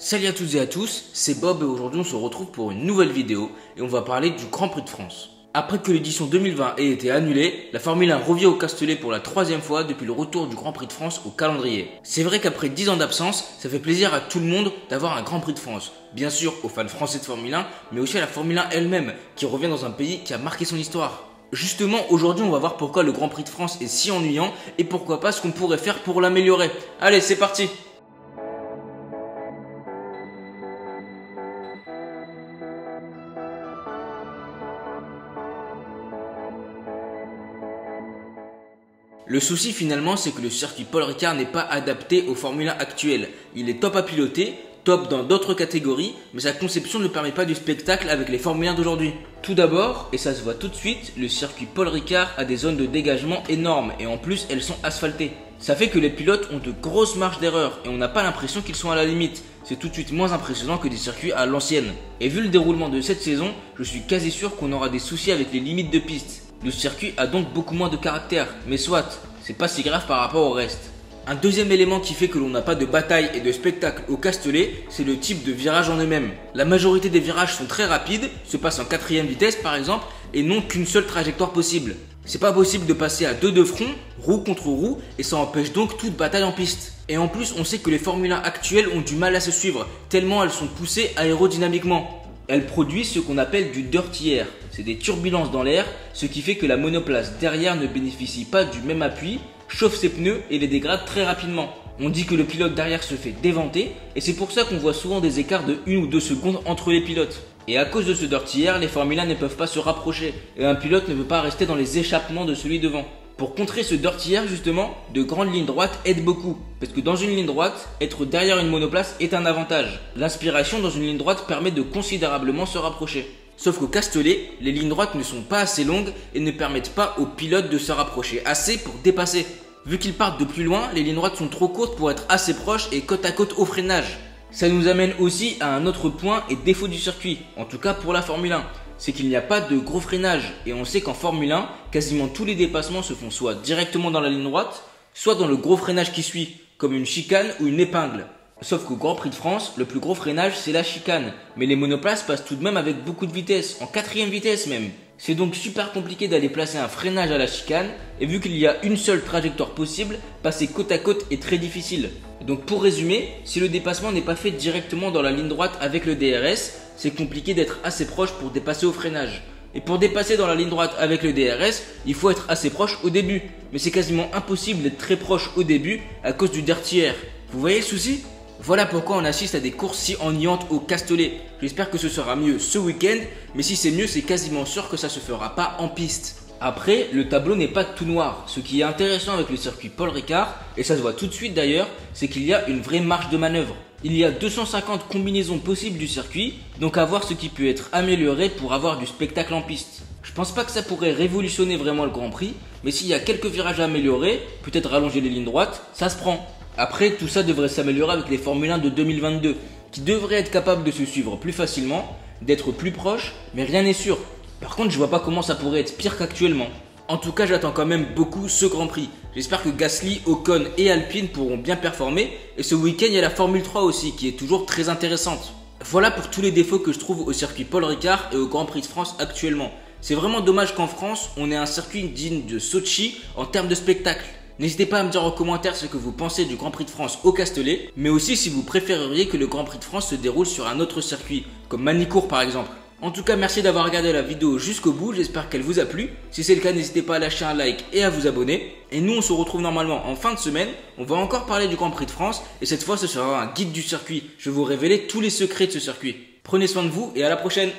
Salut à toutes et à tous, c'est Bob et aujourd'hui on se retrouve pour une nouvelle vidéo et on va parler du Grand Prix de France. Après que l'édition 2020 ait été annulée, la Formule 1 revient au Castellet pour la troisième fois depuis le retour du Grand Prix de France au calendrier. C'est vrai qu'après 10 ans d'absence, ça fait plaisir à tout le monde d'avoir un Grand Prix de France. Bien sûr aux fans français de Formule 1, mais aussi à la Formule 1 elle-même, qui revient dans un pays qui a marqué son histoire. Justement, aujourd'hui on va voir pourquoi le Grand Prix de France est si ennuyant et pourquoi pas ce qu'on pourrait faire pour l'améliorer. Allez, c'est parti! Le souci finalement, c'est que le circuit Paul Ricard n'est pas adapté aux Formule 1 actuelles. Il est top à piloter, top dans d'autres catégories, mais sa conception ne permet pas du spectacle avec les Formule 1 d'aujourd'hui. Tout d'abord, et ça se voit tout de suite, le circuit Paul Ricard a des zones de dégagement énormes et en plus elles sont asphaltées. Ça fait que les pilotes ont de grosses marges d'erreur et on n'a pas l'impression qu'ils sont à la limite. C'est tout de suite moins impressionnant que des circuits à l'ancienne. Et vu le déroulement de cette saison, je suis quasi sûr qu'on aura des soucis avec les limites de piste. Le circuit a donc beaucoup moins de caractère, mais soit, c'est pas si grave par rapport au reste. Un deuxième élément qui fait que l'on n'a pas de bataille et de spectacle au Castellet, c'est le type de virage en eux-mêmes. La majorité des virages sont très rapides, se passent en 4ème vitesse par exemple, et n'ont qu'une seule trajectoire possible. C'est pas possible de passer à deux de front, roue contre roue, et ça empêche donc toute bataille en piste. Et en plus, on sait que les Formule 1 actuelles ont du mal à se suivre, tellement elles sont poussées aérodynamiquement. Elles produisent ce qu'on appelle du dirty air, c'est des turbulences dans l'air, ce qui fait que la monoplace derrière ne bénéficie pas du même appui, chauffe ses pneus et les dégrade très rapidement. On dit que le pilote derrière se fait déventer et c'est pour ça qu'on voit souvent des écarts de 1 ou 2 secondes entre les pilotes. Et à cause de ce dirty air, les Formule 1 ne peuvent pas se rapprocher et un pilote ne veut pas rester dans les échappements de celui devant. Pour contrer ce dirty air justement, de grandes lignes droites aident beaucoup. Parce que dans une ligne droite, être derrière une monoplace est un avantage. L'inspiration dans une ligne droite permet de considérablement se rapprocher. Sauf qu'au Castellet, les lignes droites ne sont pas assez longues et ne permettent pas aux pilotes de se rapprocher assez pour dépasser. Vu qu'ils partent de plus loin, les lignes droites sont trop courtes pour être assez proches et côte à côte au freinage. Ça nous amène aussi à un autre point et défaut du circuit, en tout cas pour la Formule 1. C'est qu'il n'y a pas de gros freinage et on sait qu'en Formule 1, quasiment tous les dépassements se font soit directement dans la ligne droite, soit dans le gros freinage qui suit, comme une chicane ou une épingle. Sauf qu'au Grand Prix de France, le plus gros freinage c'est la chicane, mais les monoplaces passent tout de même avec beaucoup de vitesse, en 4ème vitesse même. C'est donc super compliqué d'aller placer un freinage à la chicane, et vu qu'il y a une seule trajectoire possible, passer côte à côte est très difficile. Donc pour résumer, si le dépassement n'est pas fait directement dans la ligne droite avec le DRS, c'est compliqué d'être assez proche pour dépasser au freinage. Et pour dépasser dans la ligne droite avec le DRS, il faut être assez proche au début. Mais c'est quasiment impossible d'être très proche au début à cause du dirty air. Vous voyez le souci ? Voilà pourquoi on assiste à des courses si ennuyantes au Castellet. J'espère que ce sera mieux ce week-end, mais si c'est mieux, c'est quasiment sûr que ça se fera pas en piste. Après, le tableau n'est pas tout noir. Ce qui est intéressant avec le circuit Paul Ricard, et ça se voit tout de suite d'ailleurs, c'est qu'il y a une vraie marge de manœuvre. Il y a 250 combinaisons possibles du circuit, donc à voir ce qui peut être amélioré pour avoir du spectacle en piste. Je pense pas que ça pourrait révolutionner vraiment le Grand Prix, mais s'il y a quelques virages à améliorer, peut-être rallonger les lignes droites, ça se prend. Après, tout ça devrait s'améliorer avec les Formule 1 de 2022, qui devraient être capables de se suivre plus facilement, d'être plus proches, mais rien n'est sûr. Par contre, je vois pas comment ça pourrait être pire qu'actuellement. En tout cas, j'attends quand même beaucoup ce Grand Prix. J'espère que Gasly, Ocon et Alpine pourront bien performer. Et ce week-end, il y a la Formule 3 aussi, qui est toujours très intéressante. Voilà pour tous les défauts que je trouve au circuit Paul Ricard et au Grand Prix de France actuellement. C'est vraiment dommage qu'en France, on ait un circuit digne de Sochi en termes de spectacle. N'hésitez pas à me dire en commentaire ce que vous pensez du Grand Prix de France au Castellet, mais aussi si vous préféreriez que le Grand Prix de France se déroule sur un autre circuit, comme Manicourt par exemple. En tout cas, merci d'avoir regardé la vidéo jusqu'au bout, j'espère qu'elle vous a plu. Si c'est le cas, n'hésitez pas à lâcher un like et à vous abonner. Et nous, on se retrouve normalement en fin de semaine. On va encore parler du Grand Prix de France et cette fois, ce sera un guide du circuit. Je vais vous révéler tous les secrets de ce circuit. Prenez soin de vous et à la prochaine.